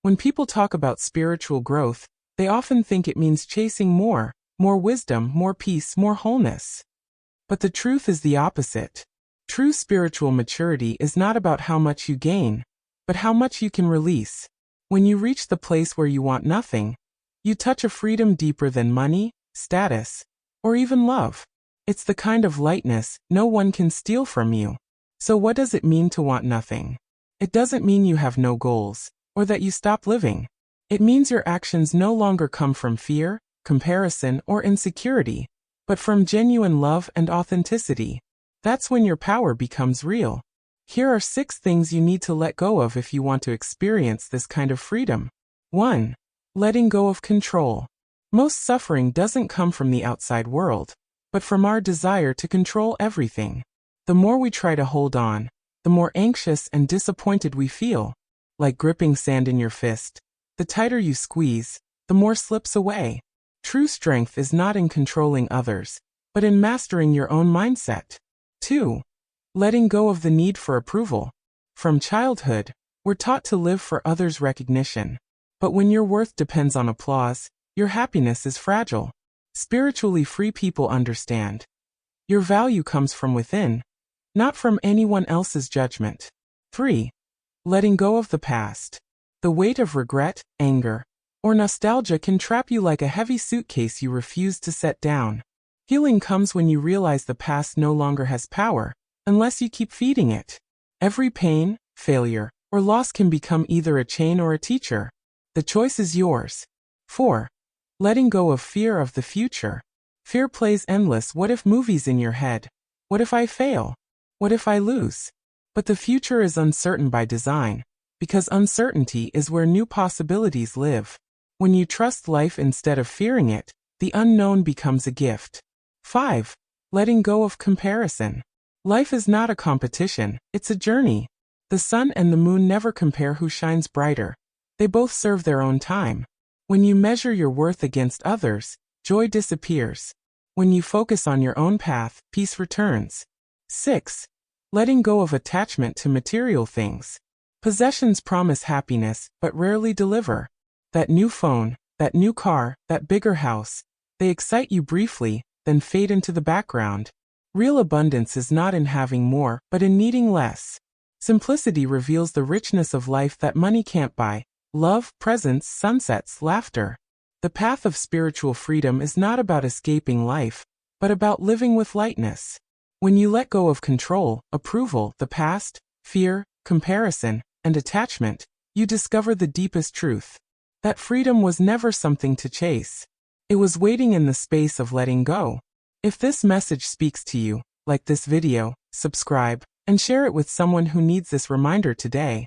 When people talk about spiritual growth, they often think it means chasing more wisdom, more peace, more wholeness. But the truth is the opposite. True spiritual maturity is not about how much you gain, but how much you can release. When you reach the place where you want nothing, you touch a freedom deeper than money, status, or even love. It's the kind of lightness no one can steal from you. So what does it mean to want nothing? It doesn't mean you have no goals, or that you stop living. It means your actions no longer come from fear, comparison, or insecurity, but from genuine love and authenticity. That's when your power becomes real. Here are 6 things you need to let go of if you want to experience this kind of freedom. 1. Letting go of control. Most suffering doesn't come from the outside world, but from our desire to control everything. The more we try to hold on, the more anxious and disappointed we feel. Like gripping sand in your fist, the tighter you squeeze, the more slips away. True strength is not in controlling others, but in mastering your own mindset. 2. Letting go of the need for approval. From childhood, we're taught to live for others' recognition. But when your worth depends on applause, your happiness is fragile. Spiritually free people understand. Your value comes from within, not from anyone else's judgment. 3. Letting go of the past. The weight of regret, anger, or nostalgia can trap you like a heavy suitcase you refuse to set down. Healing comes when you realize the past no longer has power, unless you keep feeding it. Every pain, failure, or loss can become either a chain or a teacher. The choice is yours. 4. Letting go of fear of the future. Fear plays endless what-if movies in your head. What if I fail? What if I lose? But the future is uncertain by design, because uncertainty is where new possibilities live. When you trust life instead of fearing it, the unknown becomes a gift. 5. Letting go of comparison. Life is not a competition, it's a journey. The sun and the moon never compare who shines brighter. They both serve their own time. When you measure your worth against others, joy disappears. When you focus on your own path, peace returns. 6. Letting go of attachment to material things. Possessions promise happiness, but rarely deliver. That new phone, that new car, that bigger house, they excite you briefly, then fade into the background. Real abundance is not in having more, but in needing less. Simplicity reveals the richness of life that money can't buy. Love, presence, sunsets, laughter. The path of spiritual freedom is not about escaping life, but about living with lightness. When you let go of control, approval, the past, fear, comparison, and attachment, you discover the deepest truth. That freedom was never something to chase. It was waiting in the space of letting go. If this message speaks to you, like this video, subscribe, and share it with someone who needs this reminder today.